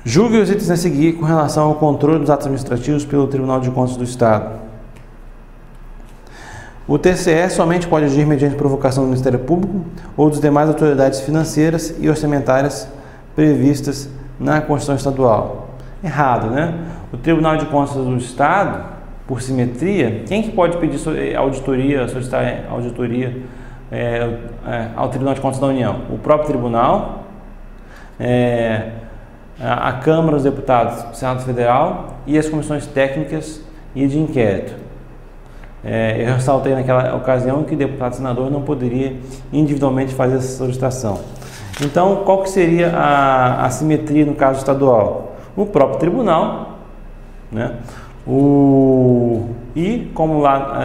Julgue os itens a seguir com relação ao controle dos atos administrativos pelo Tribunal de Contas do Estado. O TCE somente pode agir mediante provocação do Ministério Público ou das demais autoridades financeiras e orçamentárias previstas na Constituição Estadual. Errado, né? O Tribunal de Contas do Estado, por simetria, quem que pode pedir auditoria, solicitar auditoria ao Tribunal de Contas da União? O próprio Tribunal, a Câmara dos Deputados, o Senado Federal e as comissões técnicas e de inquérito. Eu ressaltei naquela ocasião que o deputado e senador não poderia individualmente fazer essa solicitação. Então, qual que seria a simetria no caso estadual? O próprio tribunal, né? E como lá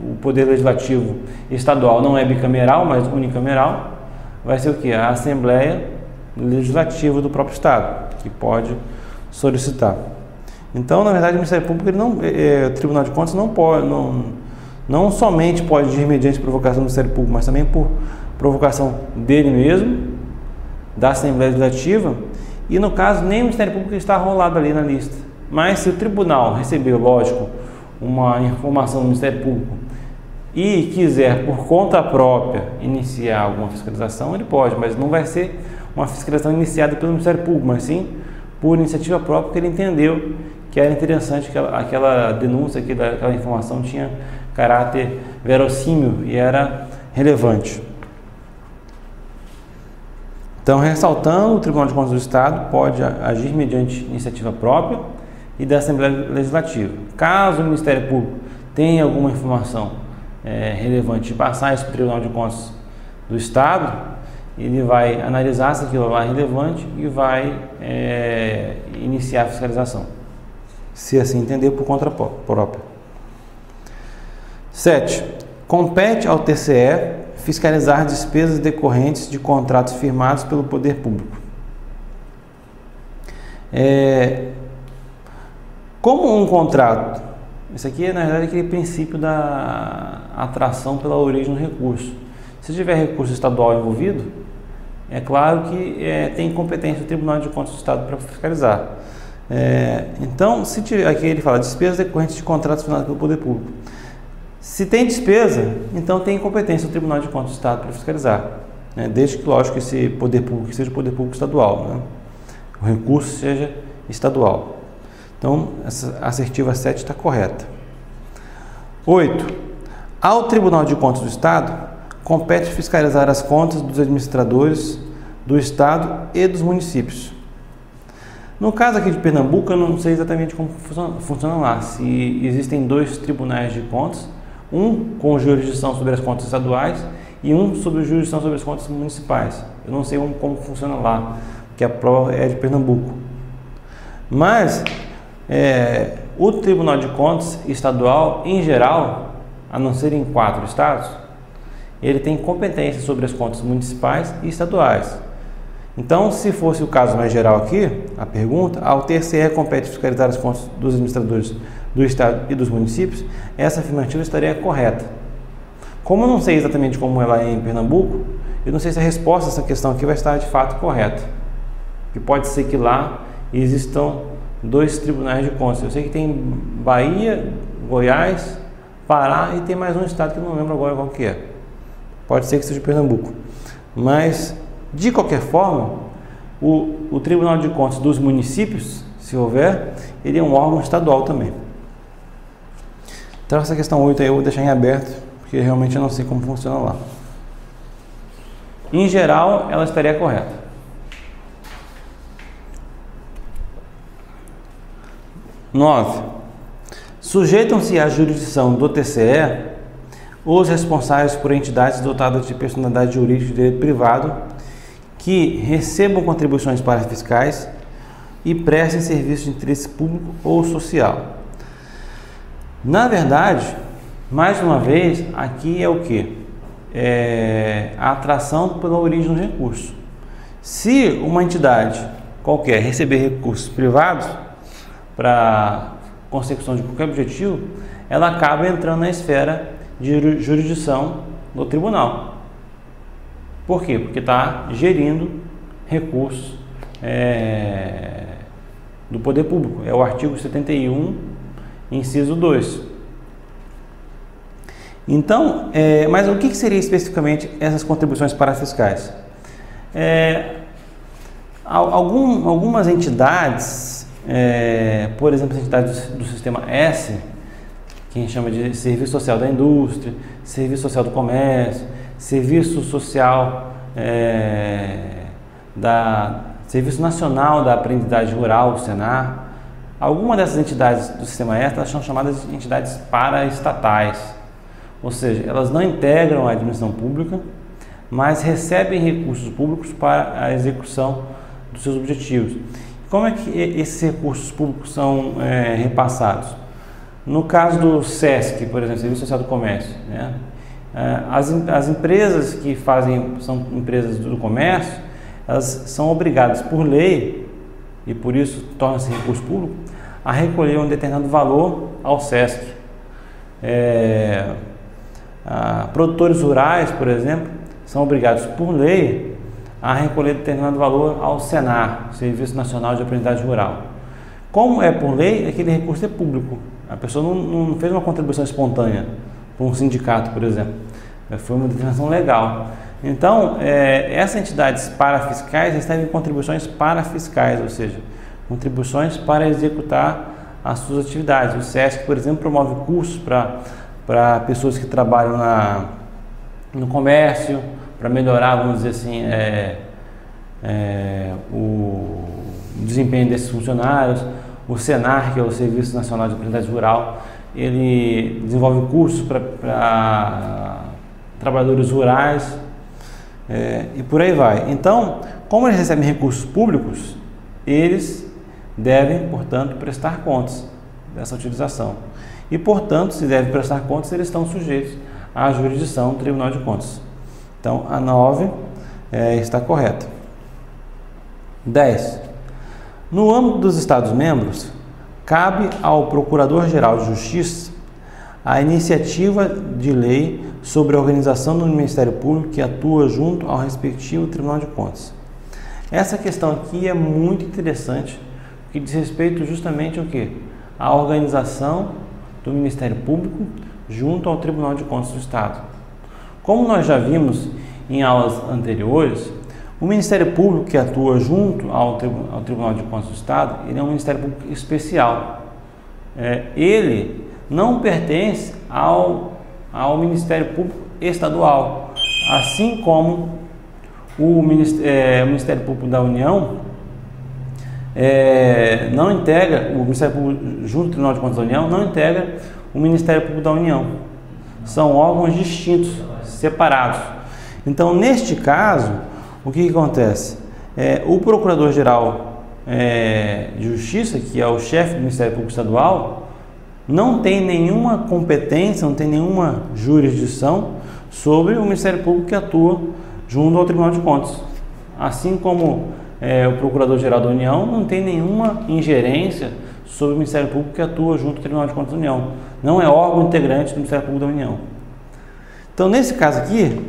o Poder Legislativo Estadual não é bicameral, mas unicameral, vai ser o que? A Assembleia Legislativa do próprio Estado, que pode solicitar. Então, na verdade, o Ministério Público, o Tribunal de Contas não somente pode agir mediante provocação do Ministério Público, mas também por provocação dele mesmo, da Assembleia Legislativa, e no caso, nem o Ministério Público está rolado ali na lista. Mas se o Tribunal receber, lógico, uma informação do Ministério Público e quiser, por conta própria, iniciar alguma fiscalização, ele pode, mas não vai ser uma fiscalização iniciada pelo Ministério Público, mas sim por iniciativa própria, porque ele entendeu que era interessante que aquela denúncia, aquela informação tinha caráter verossímil e era relevante. Então, ressaltando, o Tribunal de Contas do Estado pode agir mediante iniciativa própria e da Assembleia Legislativa. Caso o Ministério Público tenha alguma informação relevante e passar isso para o Tribunal de Contas do Estado, ele vai analisar se aquilo lá é relevante e vai iniciar a fiscalização, se assim entender, por conta própria. 7. Compete ao TCE fiscalizar despesas decorrentes de contratos firmados pelo Poder Público. Como um contrato, isso aqui é na verdade aquele princípio da atração pela origem do recurso. Se tiver recurso estadual envolvido, é claro que tem competência do Tribunal de Contas do Estado para fiscalizar. Então, se tiver, aqui ele fala despesas decorrentes de contratos firmados pelo Poder Público. Se tem despesa, então tem competência do Tribunal de Contas do Estado para fiscalizar, né? Desde que, lógico, esse poder público seja poder público estadual, né? O recurso seja estadual. Então, essa assertiva 7 está correta. 8. Ao Tribunal de Contas do Estado, compete fiscalizar as contas dos administradores do Estado e dos municípios. No caso aqui de Pernambuco, eu não sei exatamente como funciona lá, se existem 2 tribunais de contas, um com jurisdição sobre as contas estaduais e um sobre jurisdição sobre as contas municipais. Eu não sei como funciona lá, porque a prova é de Pernambuco. Mas o Tribunal de Contas estadual, em geral, a não ser em 4 estados, ele tem competência sobre as contas municipais e estaduais. Então, se fosse o caso mais geral aqui, a pergunta, ao TCE compete fiscalizar as contas dos administradores do Estado e dos municípios, essa afirmativa estaria correta. Como eu não sei exatamente como ela é em Pernambuco, eu não sei se a resposta a essa questão aqui vai estar de fato correta. Que pode ser que lá existam 2 tribunais de contas. Eu sei que tem Bahia, Goiás, Pará e tem mais um estado que eu não lembro agora qual que é. Pode ser que seja Pernambuco. Mas, de qualquer forma, o Tribunal de Contas dos municípios, se houver, ele é um órgão estadual também. Então essa questão 8 aí eu vou deixar em aberto, porque realmente eu não sei como funciona lá. Em geral, ela estaria correta. 9. Sujeitam-se à jurisdição do TCE os responsáveis por entidades dotadas de personalidade jurídica de direito privado que recebam contribuições parafiscais e prestem serviço de interesse público ou social. Na verdade, mais uma vez, aqui é o que? A atração pela origem do recurso. Se uma entidade qualquer receber recursos privados para consecução de qualquer objetivo, ela acaba entrando na esfera de jurisdição do tribunal. Por quê? Porque está gerindo recursos do poder público, é o artigo 71, inciso 2. Então, mas o que seria especificamente essas contribuições parafiscais? Algumas entidades, por exemplo, as entidades do sistema S, que a gente chama de Serviço Social da Indústria, Serviço Social do Comércio, Serviço Social Serviço Nacional da Aprendizagem Rural, o Senar. Algumas dessas entidades do sistema S, elas são chamadas de entidades paraestatais, ou seja, elas não integram a administração pública, mas recebem recursos públicos para a execução dos seus objetivos. Como é que esses recursos públicos são repassados? No caso do SESC, por exemplo, Serviço Social do Comércio, né? As empresas que são empresas do comércio, elas são obrigadas por lei, e por isso torna-se recurso público, a recolher um determinado valor ao SESC. Produtores rurais, por exemplo, são obrigados por lei a recolher determinado valor ao Senar, Serviço Nacional de Aprendizagem Rural. Como é por lei, aquele recurso é público. A pessoa não fez uma contribuição espontânea para um sindicato, por exemplo. Foi uma determinação legal. Então, essas entidades parafiscais recebem contribuições parafiscais, ou seja, contribuições para executar as suas atividades. O SESC, por exemplo, promove cursos para pessoas que trabalham no comércio, para melhorar, vamos dizer assim, o desempenho desses funcionários. O Senar, que é o Serviço Nacional de Aprendizagem Rural, ele desenvolve cursos para trabalhadores rurais, e por aí vai. Então, como eles recebem recursos públicos, eles devem, portanto, prestar contas dessa utilização. E, portanto, se devem prestar contas, eles estão sujeitos à jurisdição do Tribunal de Contas. Então, a 9 está correta. 10. No âmbito dos Estados-membros, cabe ao Procurador-Geral de Justiça a iniciativa de lei sobre a organização do Ministério Público que atua junto ao respectivo Tribunal de Contas. Essa questão aqui é muito interessante, porque diz respeito justamente ao quê? A organização do Ministério Público junto ao Tribunal de Contas do Estado. Como nós já vimos em aulas anteriores, o Ministério Público que atua junto ao Tribunal de Contas do Estado, ele é um Ministério Público especial. Ele não pertence ao Ministério Público Estadual, assim como o Ministério Público da União não integra, o Ministério Público junto ao Tribunal de Contas da União não integra o Ministério Público da União. São órgãos distintos, separados. Então, neste caso, o que acontece? O Procurador-Geral de Justiça, que é o chefe do Ministério Público Estadual, não tem nenhuma competência, não tem nenhuma jurisdição sobre o Ministério Público que atua junto ao Tribunal de Contas. Assim como o Procurador-Geral da União não tem nenhuma ingerência sobre o Ministério Público que atua junto ao Tribunal de Contas da União. Não é órgão integrante do Ministério Público da União. Então, nesse caso aqui,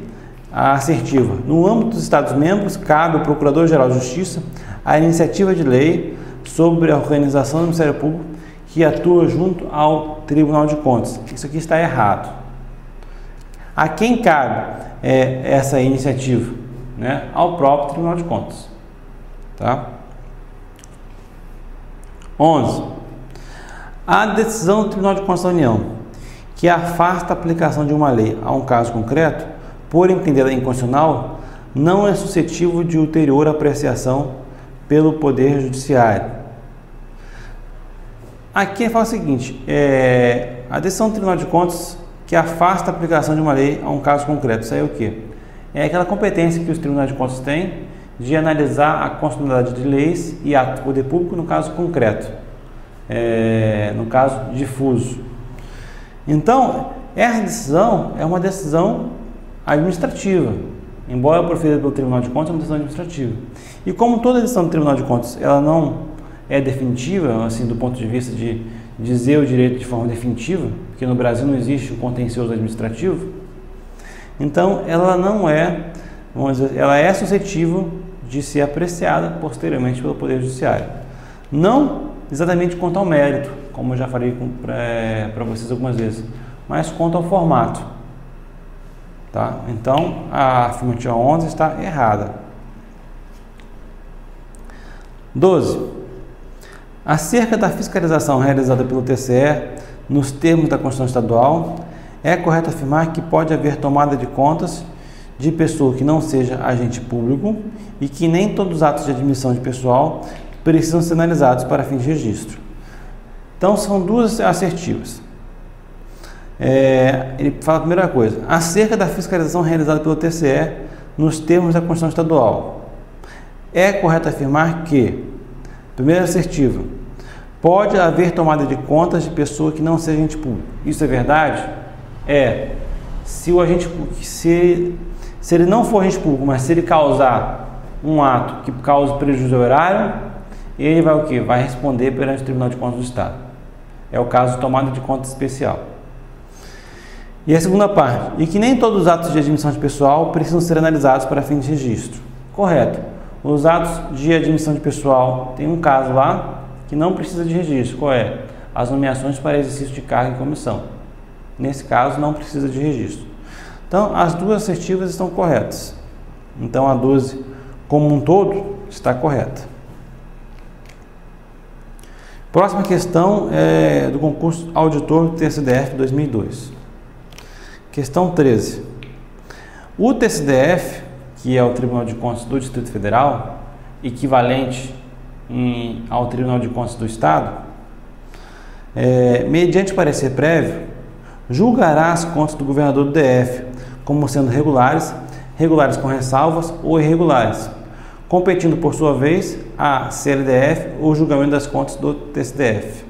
a assertiva: no âmbito dos Estados-membros, cabe ao Procurador-Geral de Justiça a iniciativa de lei sobre a organização do Ministério Público que atua junto ao Tribunal de Contas. Isso aqui está errado. A quem cabe essa iniciativa? Ao próprio Tribunal de Contas. Tá? 11. A decisão do Tribunal de Contas da União que afasta a aplicação de uma lei a um caso concreto, por entendê-la inconstitucional, não é suscetível de ulterior apreciação pelo Poder Judiciário. Aqui fala o seguinte: a decisão do Tribunal de Contas que afasta a aplicação de uma lei a um caso concreto. Isso aí é o quê? É aquela competência que os Tribunais de Contas têm de analisar a constitucionalidade de leis e atos do poder público no caso concreto, no caso difuso. Então, essa decisão é uma decisão administrativa, embora proferida pelo Tribunal de Contas, é uma decisão administrativa. E como toda decisão do Tribunal de Contas ela não é definitiva, assim, do ponto de vista de dizer o direito de forma definitiva, porque no Brasil não existe o contencioso administrativo, então ela não é, vamos dizer, ela é suscetível de ser apreciada posteriormente pelo Poder Judiciário. Não exatamente quanto ao mérito, como eu já falei para vocês algumas vezes, mas quanto ao formato. Tá? Então, a afirmativa 11 está errada. 12. Acerca da fiscalização realizada pelo TCE nos termos da Constituição Estadual, é correto afirmar que pode haver tomada de contas de pessoa que não seja agente público e que nem todos os atos de admissão de pessoal precisam ser analisados para fins de registro. Então, são duas assertivas. Ele fala a primeira coisa, acerca da fiscalização realizada pelo TCE nos termos da Constituição Estadual. É correto afirmar que, primeira assertiva, pode haver tomada de contas de pessoa que não seja agente público. Isso é verdade? Se o agente, se ele não for agente público, mas se ele causar um ato que cause prejuízo ao erário, ele vai o quê? Vai responder perante o Tribunal de Contas do Estado. É o caso de tomada de contas especial. E a segunda parte, e que nem todos os atos de admissão de pessoal precisam ser analisados para fins de registro. Correto. Os atos de admissão de pessoal, tem um caso lá que não precisa de registro. Qual é? As nomeações para exercício de cargo e comissão. Nesse caso, não precisa de registro. Então, as duas assertivas estão corretas. Então, a 12, como um todo, está correta. Próxima questão é do concurso Auditor TSDF 2002. Questão 13. O TSDF, que é o Tribunal de Contas do Distrito Federal, equivalente ao Tribunal de Contas do Estado, mediante parecer prévio, julgará as contas do governador do DF como sendo regulares, regulares com ressalvas ou irregulares, competindo por sua vez a CLDF o julgamento das contas do TSDF.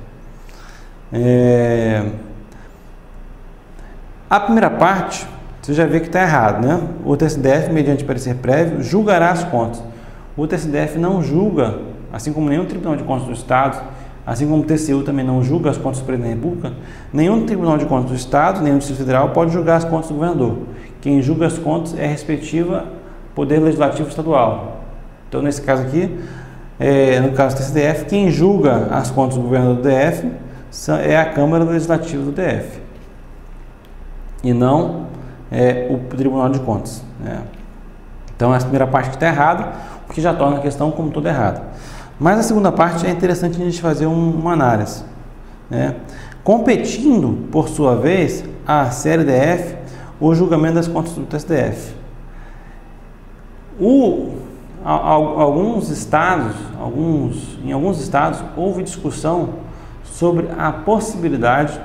A primeira parte, você já vê que está errado, né? O TSDF, mediante parecer prévio, julgará as contas. O TSDF não julga, assim como nenhum Tribunal de Contas do Estado, assim como o TCU também não julga as contas do Presidente da República, nenhum Tribunal de Contas do Estado, nenhum Distrito Federal pode julgar as contas do governador. Quem julga as contas é a respectiva Poder Legislativo Estadual. Então, nesse caso aqui, no caso do TSDF, quem julga as contas do governador do DF é a Câmara Legislativa do DF. E não o Tribunal de Contas. Então, essa primeira parte que está errada, o que já torna a questão como toda errada. Mas a segunda parte é interessante a gente fazer uma análise. Competindo, por sua vez, a CLDF o julgamento das contas do TSDF. Em alguns estados, houve discussão sobre a possibilidade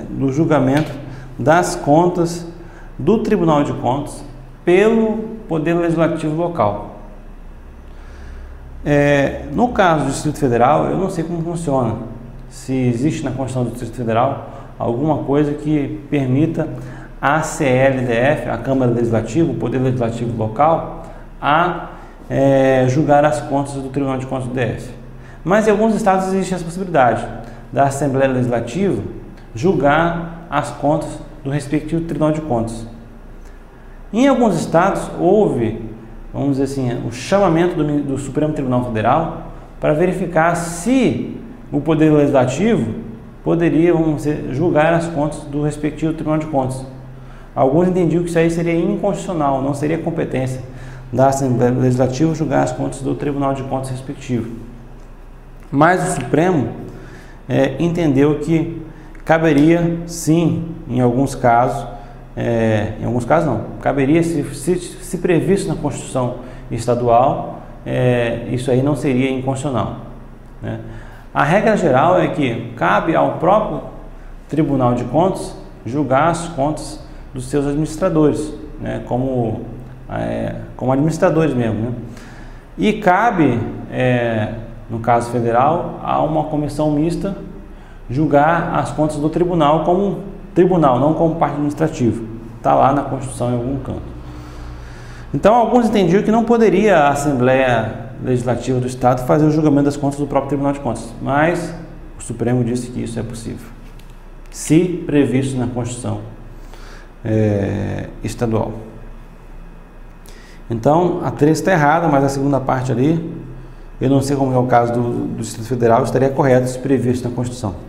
do julgamento das contas do Tribunal de Contas pelo Poder Legislativo local. No caso do Distrito Federal, eu não sei como funciona. Se existe na Constituição do Distrito Federal alguma coisa que permita a CLDF, a Câmara Legislativa, o Poder Legislativo local, a julgar as contas do Tribunal de Contas do DF. Mas em alguns estados existe essa possibilidade da Assembleia Legislativa julgar as contas do respectivo Tribunal de Contas. Em alguns estados houve, vamos dizer assim, o chamamento do Supremo Tribunal Federal para verificar se o Poder Legislativo poderia, vamos dizer, julgar as contas do respectivo Tribunal de Contas. Alguns entendiam que isso aí seria inconstitucional, não seria competência da Assembleia Legislativa julgar as contas do Tribunal de Contas respectivo. Mas o Supremo entendeu que caberia, sim, em alguns casos não, caberia, se previsto na Constituição Estadual, isso aí não seria inconstitucional. A regra geral é que cabe ao próprio Tribunal de Contas julgar as contas dos seus administradores, como administradores mesmo. E cabe, no caso federal, a uma comissão mista julgar as contas do tribunal como tribunal, não como parte administrativa. Está lá na Constituição em algum canto. Então, alguns entendiam que não poderia a Assembleia Legislativa do Estado fazer o julgamento das contas do próprio Tribunal de Contas, mas o Supremo disse que isso é possível, se previsto na Constituição estadual. Então, a 3 está errada, mas a segunda parte ali, eu não sei como é o caso do Distrito Federal, estaria correto se previsto na Constituição.